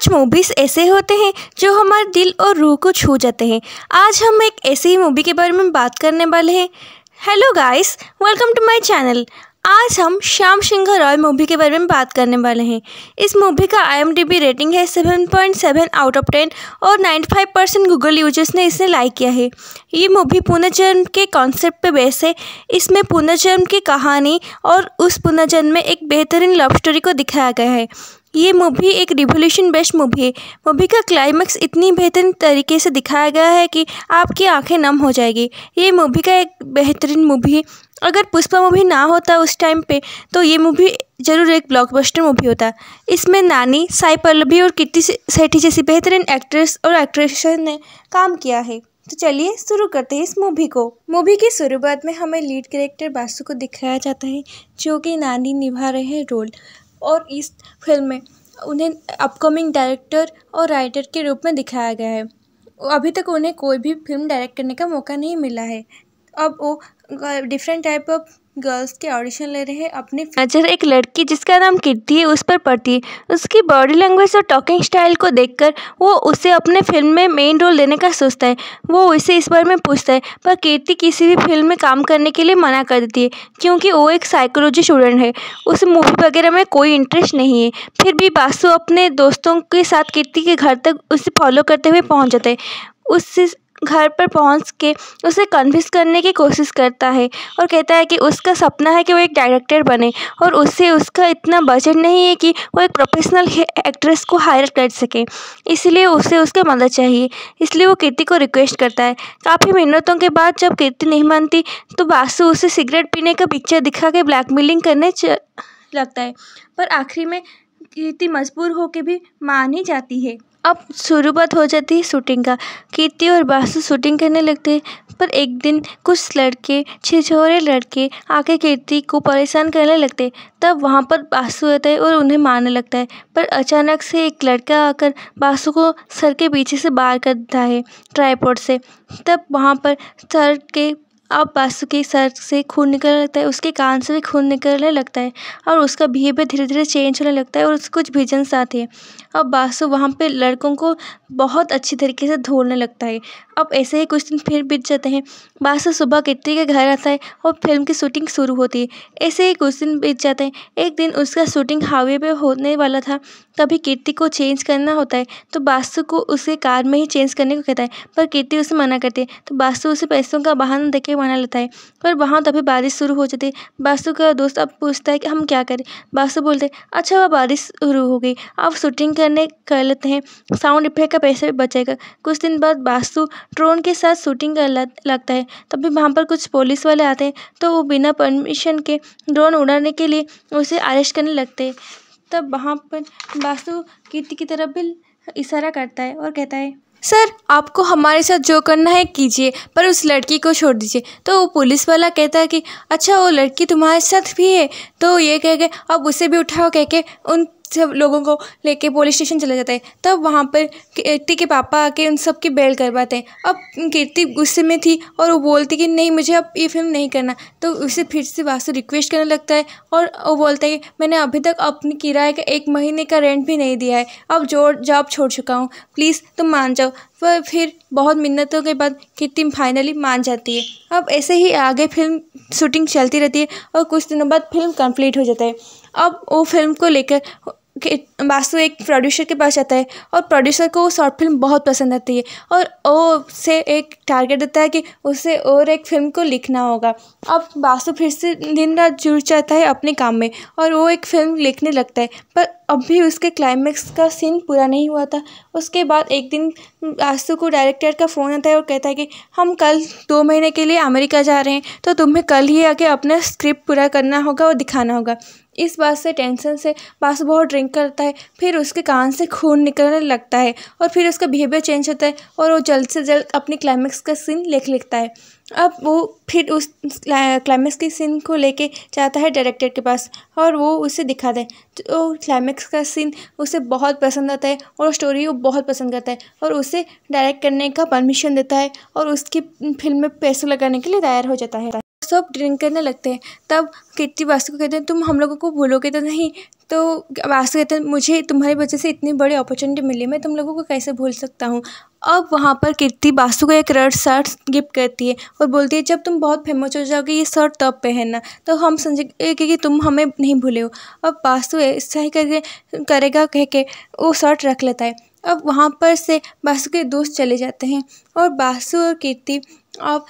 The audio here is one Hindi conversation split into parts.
कुछ मूवीज़ ऐसे होते हैं जो हमारे दिल और रूह को छू जाते हैं। आज हम एक ऐसी ही मूवी के बारे में बात करने वाले हैं। Hello guys, welcome to my channel. आज हम श्याम सिंह रॉय मूवी के बारे में बात करने वाले हैं। इस मूवी का IMDb रेटिंग है 7.7 आउट ऑफ 10 और 95% गूगल यूजर्स ने इसे लाइक किया है। ये मूवी पुनर्जन्म के कॉन्सेप्ट पे बेस है। इसमें पुनर्जन्म की कहानी और उस पुनर्जन्म में एक बेहतरीन लव स्टोरी को दिखाया गया है। ये मूवी एक रिवोल्यूशन बेस्ड मूवी है। मूवी का क्लाइमैक्स इतनी बेहतरीन तरीके से दिखाया गया है कि आपकी आंखें नम हो जाएगी। ये मूवी का एक बेहतरीन मूवी है। अगर पुष्पा मूवी ना होता उस टाइम पे तो ये मूवी ज़रूर एक ब्लॉकबस्टर मूवी होता। इसमें नानी, साई पल्लवी और कीर्ति सेठी जैसी बेहतरीन एक्ट्रेस और एक्ट्रेस ने काम किया है। तो चलिए शुरू करते हैं इस मूवी को। मूवी की शुरुआत में हमें लीड कैरेक्टर बासु को दिखाया जाता है, जो कि नानी निभा रहे हैं रोल। और इस फिल्म में उन्हें अपकमिंग डायरेक्टर और राइटर के रूप में दिखाया गया है। अभी तक उन्हें कोई भी फिल्म डायरेक्ट करने का मौका नहीं मिला है। अब वो डिफरेंट टाइप ऑफ गर्ल्स के ऑडिशन ले रहे हैं। अपनी नज़र एक लड़की जिसका नाम कीर्ति है उस पर पड़ती है। उसकी बॉडी लैंग्वेज और टॉकिंग स्टाइल को देखकर वो उसे अपने फिल्म में मेन रोल देने का सोचता है। वो उसे इस बारे में पूछता है, पर कीर्ति किसी भी फिल्म में काम करने के लिए मना कर देती है, क्योंकि वो एक साइकोलॉजी स्टूडेंट है। उसे मूवी वगैरह में कोई इंटरेस्ट नहीं है। फिर भी बासु अपने दोस्तों के साथ कीर्ति के घर तक उसे फॉलो करते हुए पहुँच जाता है। उससे घर पर पहुंच के उसे कन्विंस करने की कोशिश करता है और कहता है कि उसका सपना है कि वो एक डायरेक्टर बने और उससे उसका इतना बजट नहीं है कि वो एक प्रोफेशनल एक्ट्रेस को हायर कर सके, इसलिए उसे उसकी मदद चाहिए। इसलिए वो कीर्ति को रिक्वेस्ट करता है। काफ़ी मिनटों के बाद जब कीर्ति नहीं मानती तो बासु उसे सिगरेट पीने का पिक्चर दिखा के ब्लैकमेलिंग करने लगता है, पर आखिरी में कीर्ति मजबूर होकर भी मान ही जाती है। अब शुरुआत हो जाती है शूटिंग का। कीर्ति और बासु शूटिंग करने लगते हैं, पर एक दिन कुछ लड़के, छिछोरे लड़के आके कीर्ति को परेशान करने लगते हैं। तब वहाँ पर बासु आता है और उन्हें मारने लगता है, पर अचानक से एक लड़का आकर बासु को सर के पीछे से बाहर कर देता है ट्राइपॉड से। तब वहाँ पर सर के अब बासु के सर से खून निकलने लगता है, उसके कान से भी खून निकलने लगता है और उसका बिहेवियर धीरे धीरे चेंज होने लगता है और उसको कुछ विजन्स आते हैं। अब बासु वहाँ पे लड़कों को बहुत अच्छी तरीके से ढूंढने लगता है। अब ऐसे ही कुछ दिन फिर बीत जाते हैं। बासु सुबह कीर्ति के घर आता है और फिल्म की शूटिंग शुरू होती है। ऐसे ही कुछ दिन बीत जाते हैं। एक दिन उसका शूटिंग हाईवे पे होने वाला था, तभी कीर्ति को चेंज करना होता है, तो बासु को उसे कार में ही चेंज करने को कहता है, पर कीर्ति उसे मना करती है। तो बासु उसे पैसों का बहाना देके मना लेता है, पर वहाँ तभी बारिश शुरू हो जाती है। बासु का दोस्त अब पूछता है कि हम क्या करें। बासु बोलते हैं, अच्छा वह बारिश शुरू हो गई, अब शूटिंग करने कर लेते हैं, साउंड इफेक्ट का पैसा भी बचेगा। कुछ दिन बाद बासु ड्रोन के साथ शूटिंग कर लगता है। तभी वहाँ पर कुछ पुलिस वाले आते हैं, तो वो बिना परमिशन के ड्रोन उड़ाने के लिए उसे अरेस्ट करने लगते हैं। तब वहाँ पर बासु कीर्ति की तरफ भी इशारा करता है और कहता है, सर आपको हमारे साथ जो करना है कीजिए, पर उस लड़की को छोड़ दीजिए। तो वो पुलिस वाला कहता है कि अच्छा वो लड़की तुम्हारे साथ भी है, तो ये कह के अब उसे भी उठाओ कह के उन सब लोगों को लेके पुलिस स्टेशन चला जाता है। तब वहाँ पर कीर्ति के पापा आके उन सब की बेल करवाते हैं। अब कीर्ति गुस्से में थी और वो बोलती कि नहीं मुझे अब ये फिल्म नहीं करना, तो उसे फिर से बासु रिक्वेस्ट करने लगता है और वो बोलता है कि मैंने अभी तक अपनी किराए का 1 महीने का रेंट भी नहीं दिया है, अब जॉब छोड़ चुका हूँ, प्लीज़ तुम मान जाओ। पर फिर बहुत मिन्नतों के बाद कीर्ति फाइनली मान जाती है। अब ऐसे ही आगे फिल्म शूटिंग चलती रहती है और कुछ दिनों बाद फिल्म कंप्लीट हो जाता है। अब वो फिल्म को लेकर बासु एक प्रोड्यूसर के पास जाता है और प्रोड्यूसर को वो शॉर्ट फिल्म बहुत पसंद आती है और वो उसे एक टारगेट देता है कि उसे और एक फिल्म को लिखना होगा। अब बासु फिर से दिन रात जुट जाता है अपने काम में और वो एक फिल्म लिखने लगता है, पर अभी उसके क्लाइमैक्स का सीन पूरा नहीं हुआ था। उसके बाद एक दिन बासु को डायरेक्टर का फ़ोन आता है और कहता है कि हम कल 2 महीने के लिए अमेरिका जा रहे हैं, तो तुम्हें कल ही आके अपना स्क्रिप्ट पूरा करना होगा और दिखाना होगा। इस बात से टेंशन से बासु बहुत ड्रिंक करता है, फिर उसके कान से खून निकलने लगता है और फिर उसका बिहेवियर चेंज होता है और वो जल्द से जल्द अपनी क्लाइमैक्स का सीन लिखता है। अब वो फिर उस क्लाइमैक्स के सीन को लेके जाता है डायरेक्टर के पास और वो उसे दिखाता है। तो क्लाइमैक्स का सीन उसे बहुत पसंद आता है और स्टोरी वो बहुत पसंद करता है और उसे डायरेक्ट करने का परमिशन देता है और उसकी फिल्म में पैसे लगाने के लिए तैयार हो जाता है। सब ड्रिंक करने लगते हैं। तब कीर्ति वासु को कहते हैं तुम हम लोगों को भूलोगे तो नहीं। तो वासु कहते हैं मुझे तुम्हारी वजह से इतनी बड़ी अपॉर्चुनिटी मिली, मैं तुम लोगों को कैसे भूल सकता हूँ। अब वहाँ पर कीर्ति वासु को एक रेड शर्ट गिफ्ट करती है और बोलती है जब तुम बहुत फेमस हो जाओगे ये शर्ट तब पहनना, तो हम समझेंगे कि तुम हमें नहीं भूले हो। अब वासु ऐसा ही करके करेगा कह के वो शर्ट रख लेता है। अब वहाँ पर से वासु के दोस्त चले जाते हैं और वासु और कीर्ति अब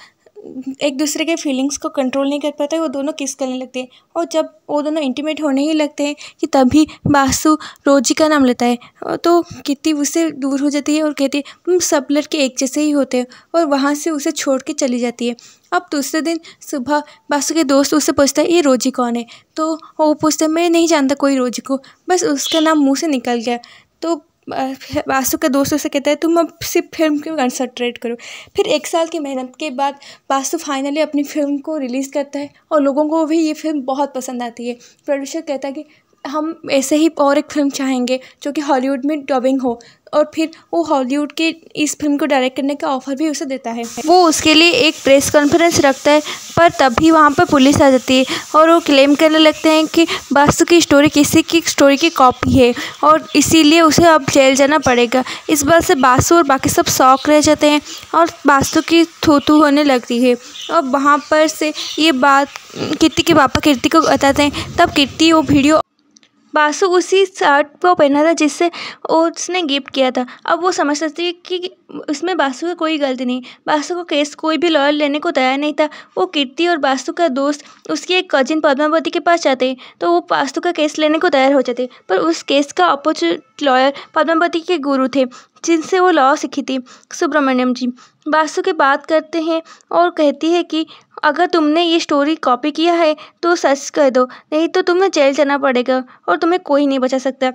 एक दूसरे के फीलिंग्स को कंट्रोल नहीं कर पाते, वो दोनों किस करने लगते हैं। और जब वो दोनों इंटीमेट होने ही लगते हैं कि तभी वासु रोजी का नाम लेता है। तो कीर्ति उससे दूर हो जाती है और कहती है तुम सब लड़के एक जैसे ही होते हो, और वहाँ से उसे छोड़ के चली जाती है। अब दूसरे दिन सुबह वासु के दोस्त उससे पूछता है ये रोजी कौन है। तो वो पूछता है मैं नहीं जानता कोई रोजी को, बस उसका नाम मुँह से निकल गया। तो वासु का दोस्त उसे कहता है तुम अब सिर्फ फिल्म पे कंसंट्रेट करो। फिर 1 साल की मेहनत के बाद वासु फाइनली अपनी फिल्म को रिलीज़ करता है और लोगों को भी ये फिल्म बहुत पसंद आती है। प्रोड्यूसर कहता है कि हम ऐसे ही और एक फिल्म चाहेंगे जो कि हॉलीवुड में डबिंग हो, और फिर वो हॉलीवुड के इस फिल्म को डायरेक्ट करने का ऑफ़र भी उसे देता है। वो उसके लिए एक प्रेस कॉन्फ्रेंस रखता है, पर तभी वहाँ पर पुलिस आ जाती है और वो क्लेम करने लगते हैं कि वासु की स्टोरी किसी की स्टोरी की कॉपी है और इसीलिए उसे अब जेल जाना पड़ेगा। इस बात से वासु और बाकी सब शॉक रह जाते हैं और वासु की थू होने लगती है। और वहाँ पर से ये बात कीर्ति के पापा कीर्ति को बताते हैं। तब कीर्ति वो वीडियो वासु उसी शर्ट को पहना था जिससे उसने गिफ्ट किया था। अब वो समझ सकती है कि उसमें वासु की कोई गलती नहीं। वासु को केस कोई भी लॉयर लेने को तैयार नहीं था। वो कीर्ति और वासु का दोस्त उसकी एक कजिन पद्मावती के पास जाते हैं तो वो वासु का केस लेने को तैयार हो जाते, पर उस केस का अपोजिट लॉयर पद्मावती के गुरु थे जिनसे वो लॉ सीखी थी, सुब्रमण्यम जी। वासु के बात करते हैं और कहती है कि अगर तुमने ये स्टोरी कॉपी किया है तो सच कह दो, नहीं तो तुम्हें जेल जाना पड़ेगा और तुम्हें कोई नहीं बचा सकता।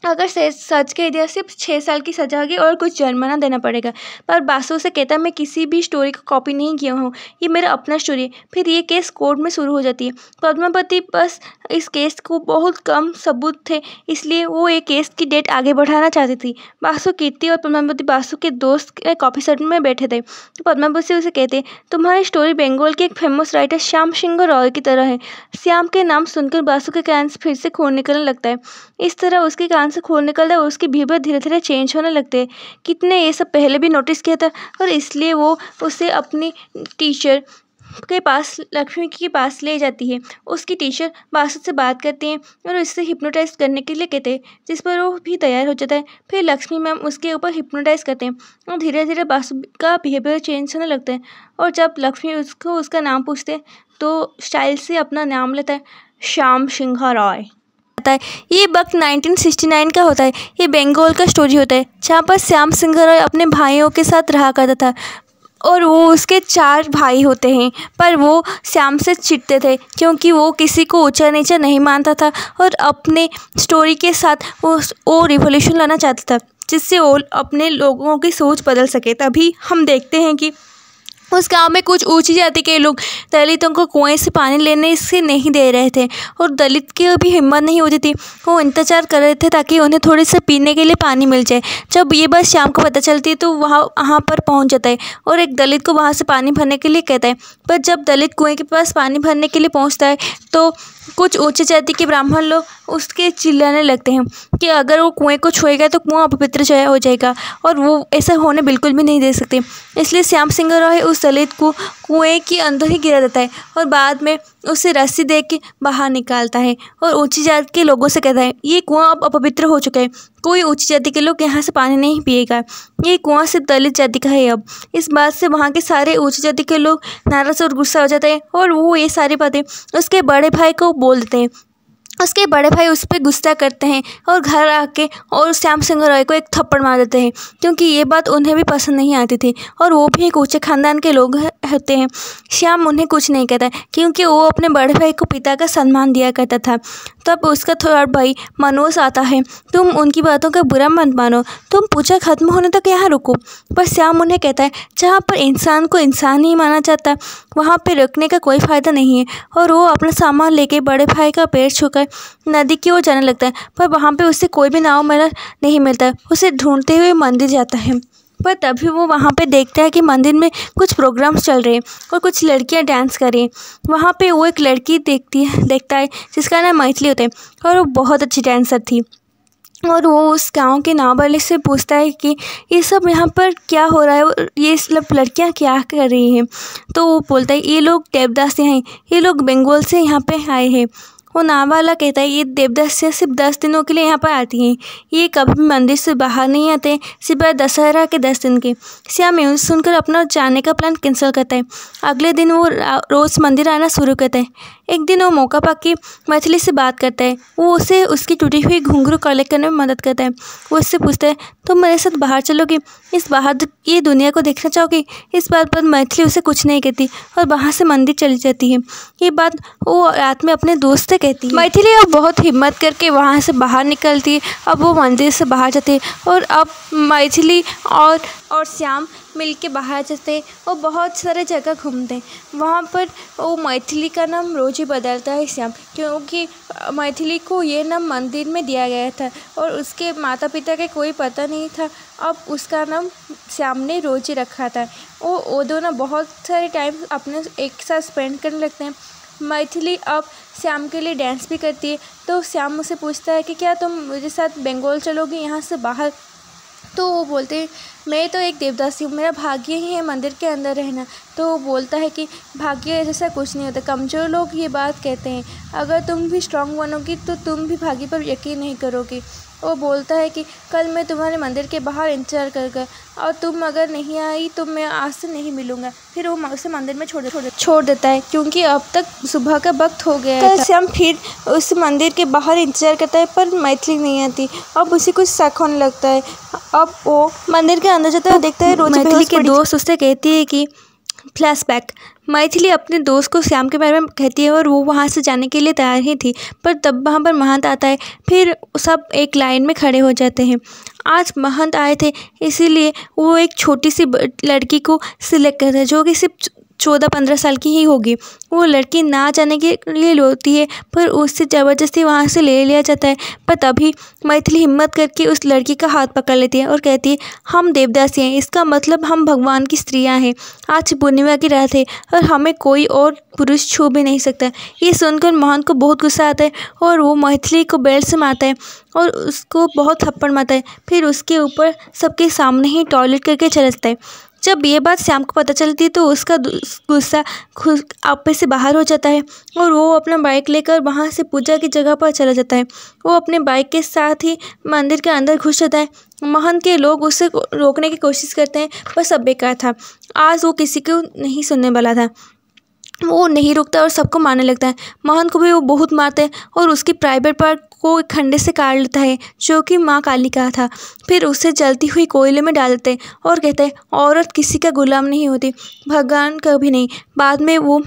अगर सच कह दिया सिर्फ 6 साल की सजा होगी और कुछ जुर्माना देना पड़ेगा। पर वासु से कहता है मैं किसी भी स्टोरी को कॉपी नहीं किया हूँ, ये मेरा अपना स्टोरी है। फिर ये केस कोर्ट में शुरू हो जाती है। पद्मावती बस इस केस को बहुत कम सबूत थे, इसलिए वो ये केस की डेट आगे बढ़ाना चाहती थी। वासु कीर्ति और पद्मावती वासु के दोस्त कॉफी सेट में बैठे थे तो पद्मावती उसे कहते तुम्हारी स्टोरी बंगाल के एक फेमस राइटर श्याम सिंह रॉय की तरह है। श्याम के नाम सुनकर वासु के कान से फिर से खून निकलने लगता है। इस तरह उसके कान से खून निकलता है और उसकी बिहेवियर धीरे धीरे चेंज होने लगते हैं। कितने ये सब पहले भी नोटिस किया था और इसलिए वो उसे अपनी टीचर के पास लक्ष्मी के पास ले जाती है। उसकी टीचर वासु से बात करती हैं और उससे हिप्नोटाइज करने के लिए कहते हैं, जिस पर वो भी तैयार हो जाता है। फिर लक्ष्मी मैम उसके ऊपर हिप्नोटाइज करते हैं और धीरे धीरे वासु का बिहेवियर चेंज होने लगता है। और जब लक्ष्मी उसको उसका नाम पूछते हैं तो स्टाइल से अपना नाम लेता है, श्याम सिंह रॉय। ये वक्त 1969 का होता है। ये बंगाल का स्टोरी होता है जहाँ पर श्याम सिंह रॉय अपने भाइयों के साथ रहा करता था और वो उसके 4 भाई होते हैं, पर वो श्याम से चिढ़ते थे क्योंकि वो किसी को ऊंचा नीचा नहीं मानता था और अपने स्टोरी के साथ वो रिवॉल्यूशन लाना चाहता था जिससे वो अपने लोगों की सोच बदल सके। तभी हम देखते हैं कि उस गांव में कुछ ऊंची जाति के लोग दलितों को कुएं से पानी लेने से नहीं दे रहे थे और दलित की भी हिम्मत नहीं होती थी। वो इंतजार कर रहे थे ताकि उन्हें थोड़े से पीने के लिए पानी मिल जाए। जब ये बात शाम को पता चलती है तो वहाँ पर पहुँच जाता है और एक दलित को वहाँ से पानी भरने के लिए कहता है। पर जब दलित कुएं के पास पानी भरने के लिए पहुँचता है तो कुछ उच्च जाति के ब्राह्मण लोग उसके चिल्लाने लगते हैं कि अगर वो कुएं को छुएगा तो कुआं अपवित्र हो जाएगा और वो ऐसा होने बिल्कुल भी नहीं दे सकते। इसलिए श्याम सिंह रॉय उस दलित को कुएं के अंदर ही गिरा देता है और बाद में उसे रस्सी दे के बाहर निकालता है और ऊंची जाति के लोगों से कहता है ये कुआं अब अपवित्र हो चुका है, कोई ऊंची जाति के लोग यहाँ से पानी नहीं पिएगा, ये कुआं सिर्फ दलित जाति का है। अब इस बात से वहाँ के सारे ऊंची जाति के लोग नाराज और गुस्सा हो जाते हैं और वो ये सारी बातें उसके बड़े भाई को बोल देते हैं। उसके बड़े भाई उस पर गुस्सा करते हैं और घर आके और श्याम सिंह रॉय को एक थप्पड़ मार देते हैं क्योंकि ये बात उन्हें भी पसंद नहीं आती थी और वो भी एक ऊंचे खानदान के लोग होते हैं। श्याम उन्हें कुछ नहीं कहता क्योंकि वो अपने बड़े भाई को पिता का सम्मान दिया करता था। तब उसका थर्ड भाई मनोज आता है, तुम उनकी बातों का बुरा मत मानो, तुम पूजा खत्म होने तक यहाँ रुको। पर श्याम उन्हें कहता है जहाँ पर इंसान को इंसान ही माना जाता वहाँ पर रुकने का कोई फ़ायदा नहीं है और वो अपना सामान लेके बड़े भाई का पैर छूकर नदी की ओर जाने लगता है। पर वहाँ पे उसे कोई भी नाव मिला नहीं मिलता। उसे ढूंढते हुए मंदिर जाता है। पर तभी वो वहाँ पे देखता है कि मंदिर में कुछ प्रोग्राम्स चल रहे हैं और कुछ लड़कियाँ डांस कर रही हैं। वहाँ पे वो एक लड़की देखता है जिसका नाम मैथिली होता है और वो बहुत अच्छी डांसर थी। और वो उस गांव के नाव वाले से पूछता है कि ये सब यहाँ पर क्या हो रहा है, ये सब लड़कियाँ क्या कर रही हैं। तो वो बोलता है ये लोग देवदास से हैं, ये लोग बंगाल से यहाँ पे आए हैं। वो नाव वाला कहता है ये देवदास से सिर्फ 10 दिनों के लिए यहाँ पर आती हैं, ये कभी भी मंदिर से बाहर नहीं आते सिवाय दशहरा के 10 दिन के। श्याम यूँ सुनकर अपना जाने का प्लान कैंसिल करता है। अगले दिन वो रोज़ मंदिर आना शुरू करता है। एक दिन वो मौका पाके मैथिली से बात करता है। वो उसे उसकी टूटी हुई घुंघरू कलेक्ट करने में मदद करता है। वो उससे पूछता है तुम मेरे साथ बाहर चलोगी, ये दुनिया को देखना चाहोगी। इस बात पर मैथिली उसे कुछ नहीं कहती और वहाँ से मंदिर चली जाती है। ये बात वो रात में अपने दोस्त से कहती है। मैथिली अब बहुत हिम्मत करके वहाँ से बाहर निकलती है। अब वो मंदिर से बाहर जाते हैं और अब मैथिली और श्याम मिल के बाहर जाते और बहुत सारे जगह घूमते हैं। वहाँ पर वो मैथिली का नाम रोज ही बदलता है श्याम, क्योंकि मैथिली को ये नाम मंदिर में दिया गया था और उसके माता पिता के कोई पता नहीं था। अब उसका नाम श्याम ने रोज ही रखा था। वो दोनों बहुत सारे टाइम अपने एक साथ स्पेंड करने लगते हैं। मैथिली अब श्याम के लिए डांस भी करती है। तो श्याम मुझसे पूछता है कि क्या तुम मेरे साथ बंगाल चलोगी यहाँ से बाहर। तो वो बोलते हैं मैं तो एक देवदासी हूँ, मेरा भाग्य ही है मंदिर के अंदर रहना। तो वो बोलता है कि भाग्य जैसा कुछ नहीं होता, कमज़ोर लोग ये बात कहते हैं। अगर तुम भी स्ट्रांग बनोगी तो तुम भी भाग्य पर यकीन नहीं करोगी। वो बोलता है कि कल मैं तुम्हारे मंदिर के बाहर इंतज़ार करूँगा और तुम अगर नहीं आई तो मैं आज से नहीं मिलूँगा। फिर वो उसे मंदिर में छोड़ देता है, क्योंकि अब तक सुबह का वक्त हो गया था। श्याम फिर उस मंदिर के बाहर इंतज़ार करता है पर मैथिली नहीं आती। अब उसे कुछ शक होने लगता है। अब वो मंदिर के अंदर जाता है, देखता है रोज मैथिली के दोस्त उससे कहती है कि फ्लैशबैक। मैथिली अपने दोस्त को श्याम के बारे में कहती है और वो वहाँ से जाने के लिए तैयार ही थी, पर तब वहाँ पर महंत आता है। फिर सब एक लाइन में खड़े हो जाते हैं। आज महंत आए थे इसीलिए वो एक छोटी सी लड़की को सिलेक्ट करता है जो कि सिर्फ 14-15 साल की ही होगी। वो लड़की ना जाने के लिए रोती है पर उससे ज़बरदस्ती वहाँ से ले लिया जाता है। पर तभी मैथिली हिम्मत करके उस लड़की का हाथ पकड़ लेती है और कहती है हम देवदासी हैं, इसका मतलब हम भगवान की स्त्रियाँ हैं। आज पूर्णिमा की रात है और हमें कोई और पुरुष छू भी नहीं सकता। ये सुनकर महंत को बहुत गुस्सा आता है और वो मैथिली को बेल्ट से मारता है और उसको बहुत थप्पड़ मारता है। फिर उसके ऊपर सबके सामने ही टॉयलेट करके चला जाता है। जब ये बात श्याम को पता चलती है तो उसका गुस्सा खुद आपे से बाहर हो जाता है और वो अपना बाइक लेकर वहाँ से पूजा की जगह पर चला जाता है। वो अपने बाइक के साथ ही मंदिर के अंदर घुस जाता है। महंत के लोग उसे रोकने की कोशिश करते हैं पर सब बेकार था। आज वो किसी को नहीं सुनने वाला था। वो नहीं रुकता और सबको मारने लगता है। महंत को भी वो बहुत मारते हैं और उसकी प्राइवेट पार्ट को एक खंडे से काट लेता है जो कि माँ काली का था। फिर उसे जलती हुई कोयले में डाल देते हैं और कहते हैं औरत किसी का गुलाम नहीं होती, भगवान का भी नहीं। बाद में वो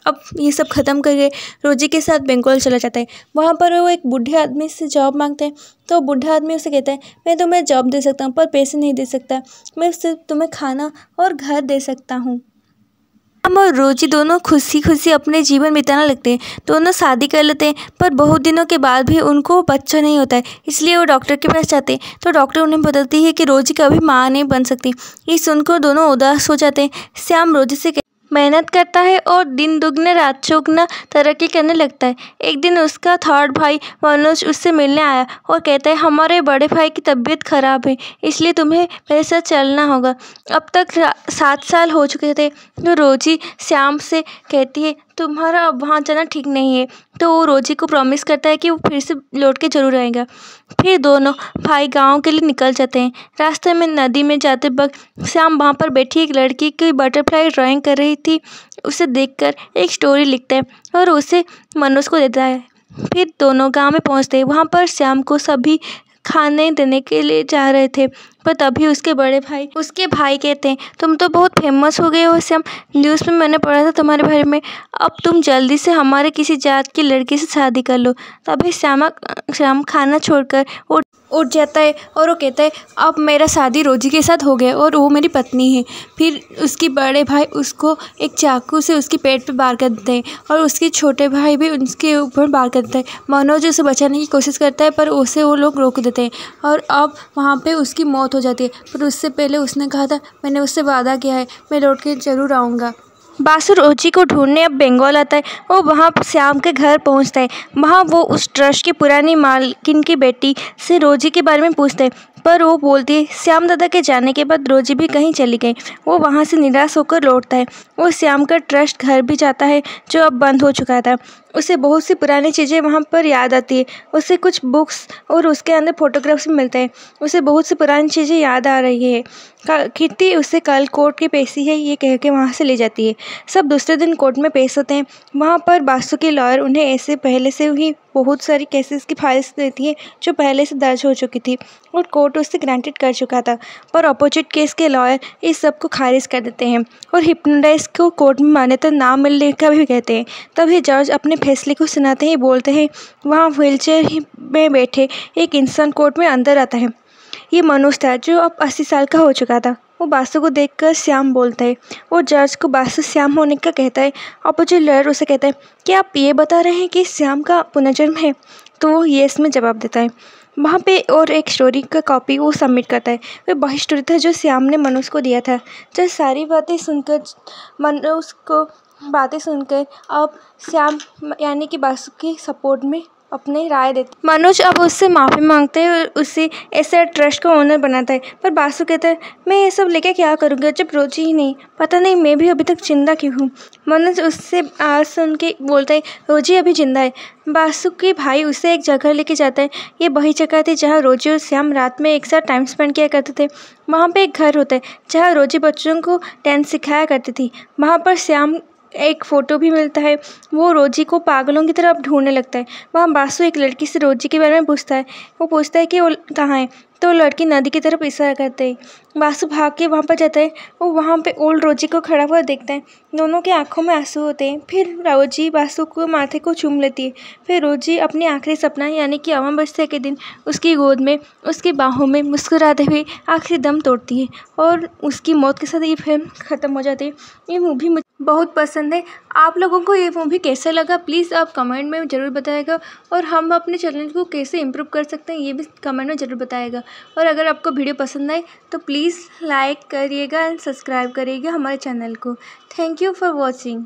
अब ये सब ख़त्म करके रोजी के साथ बंगाल चला जाता है। वहाँ पर वो एक बूढ़े आदमी से जॉब मांगते हैं तो बूढ़ा आदमी उसे कहता है मैं तुम्हें जॉब दे सकता हूँ पर पैसे नहीं दे सकता, मैं सिर्फ तुम्हें खाना और घर दे सकता हूँ। श्याम और रोजी दोनों खुशी खुशी अपने जीवन बिताने लगते हैं। दोनों शादी कर लेते हैं पर बहुत दिनों के बाद भी उनको बच्चा नहीं होता है, इसलिए वो डॉक्टर के पास जाते हैं। तो डॉक्टर उन्हें बताती है कि रोजी कभी माँ नहीं बन सकती। ये सुनकर दोनों उदास हो जाते हैं। श्याम रोजी से मेहनत करता है और दिन दुगने रात चौगुना तरक्की करने लगता है। एक दिन उसका थर्ड भाई मनोज उससे मिलने आया और कहता है हमारे बड़े भाई की तबीयत ख़राब है इसलिए तुम्हें मेरे साथ चलना होगा। अब तक 7 साल हो चुके थे। तो रोजी श्याम से कहती है तुम्हारा अब वहाँ जाना ठीक नहीं है। तो वो रोजी को प्रॉमिस करता है कि वो फिर से लौट के ज़रूर आएगा। फिर दोनों भाई गांव के लिए निकल जाते हैं। रास्ते में नदी में जाते वक्त श्याम वहाँ पर बैठी एक लड़की की बटरफ्लाई ड्राइंग कर रही थी। उसे देखकर एक स्टोरी लिखता है और उसे मनोज को देता है। फिर दोनों गांव में पहुँचते हैं। वहाँ पर श्याम को सभी खाने देने के लिए जा रहे थे पर तभी उसके भाई कहते हैं तुम तो बहुत फेमस हो गए हो श्याम, न्यूज़ में मैंने पढ़ा था तुम्हारे बारे में, अब तुम जल्दी से हमारे किसी जात की लड़की से शादी कर लो। तभी श्याम खाना छोड़कर उठ जाता है और वो कहता है अब मेरा शादी रोजी के साथ हो गया और वो मेरी पत्नी है। फिर उसके बड़े भाई उसको एक चाकू से उसके पेट पे वार कर देते हैं और उसके छोटे भाई भी उसके ऊपर वार कर देते हैं। मनोज उसे बचाने की कोशिश करता है पर उसे वो लोग रोक देते हैं और अब वहाँ पे उसकी मौत हो जाती है, पर उससे पहले उसने कहा था मैंने उससे वादा किया है मैं लौट के ज़रूर आऊँगा। बासु रोजी को ढूंढने अब बंगाल आता है। वो वहाँ श्याम के घर पहुँचता है। वहाँ वो उस ट्रस्ट की पुरानी मालकिन की बेटी से रोजी के बारे में पूछता है, पर वो बोलती है श्याम दादा के जाने के बाद रोजी भी कहीं चली गई। वो वहाँ से निराश होकर लौटता है। वो श्याम का ट्रस्ट घर भी जाता है जो अब बंद हो चुका था। उसे बहुत सी पुरानी चीज़ें वहाँ पर याद आती है। उसे कुछ बुक्स और उसके अंदर फोटोग्राफ्स भी मिलते हैं। उसे बहुत सी पुरानी चीज़ें याद आ रही है। कीर्ति उसे कल कोर्ट की पेशी है ये कह के वहाँ से ले जाती है। सब दूसरे दिन कोर्ट में पेश होते हैं। वहाँ पर बासु की लॉयर उन्हें ऐसे पहले से ही बहुत सारी केसेस की फाइल्स देती है जो पहले से दर्ज हो चुकी थी और कोर्ट उससे ग्रांटेड कर चुका था, पर अपोजिट केस के लॉयर इस सब को खारिज कर देते हैं और हिप्नोटाइज को कोर्ट में मान्यता ना मिलने का भी कहते हैं। तभी जज अपने फैसले को सुनाते ही बोलते हैं वहाँ व्हीलचेयर में बैठे एक इंसान कोर्ट में अंदर आता है। ये मनुष्य था जो अब 80 साल का हो चुका था। वो बासु को देखकर श्याम बोलता है। वो जज को बासु श्याम होने का कहता है। अपोजिट लॉयर उसे कहता है कि आप ये बता रहे हैं कि श्याम का पुनर्जन्म है? तो वो येस में जवाब देता है। वहाँ पे और एक स्टोरी का कॉपी वो सबमिट करता है। वह वही स्टोरी था जो श्याम ने मनुष्य को दिया था। जब सारी बातें सुनकर अब श्याम यानी कि बासु के सपोर्ट में अपनी राय देते। मनोज अब उससे माफ़ी मांगते हैं और उसे ऐसा ट्रस्ट का ओनर बनाता है, पर बासु कहता है मैं ये सब लेके क्या करूँगा जब रोजी ही नहीं, पता नहीं मैं भी अभी तक जिंदा क्यों हूँ। मनोज उससे आज सुन के बोलता है रोजी अभी जिंदा है। बासु के भाई उसे एक जगह लेके जाता है। ये वही जगह थी जहाँ रोजी और श्याम रात में एक साथ टाइम स्पेंड किया करते थे। वहाँ पे एक घर होता है जहाँ रोजी बच्चों को डांस सिखाया करती थी। वहाँ पर श्याम एक फ़ोटो भी मिलता है। वो रोजी को पागलों की तरह ढूंढने लगता है। वहाँ बासु एक लड़की से रोजी के बारे में पूछता है। वो पूछता है कि वो कहाँ है, तो लड़की नदी की तरफ इशारा करते हैं। बासु भाग के वहाँ पर जाता है। वो वहाँ पे ओल्ड रोजी को खड़ा हुआ देखता है। दोनों की आंखों में आंसू होते हैं। फिर रोजी बासु को माथे को चूम लेती है। फिर रोजी अपनी आखिरी सपना यानी कि अमावस्या के दिन उसकी गोद में उसकी बाहों में मुस्कुराते हुए आखिरी दम तोड़ती है और उसकी मौत के साथ ये फिल्म ख़त्म हो जाती है। ये मूवी मुझे बहुत पसंद है। आप लोगों को ये मूवी कैसा लगा प्लीज़ आप कमेंट में ज़रूर बताइएगा और हम अपने चैनल को कैसे इम्प्रूव कर सकते हैं ये भी कमेंट में ज़रूर बताइएगा। और अगर आपको वीडियो पसंद आए तो प्लीज़ लाइक करिएगा एंड सब्सक्राइब करिएगा हमारे चैनल को। Thank you for watching.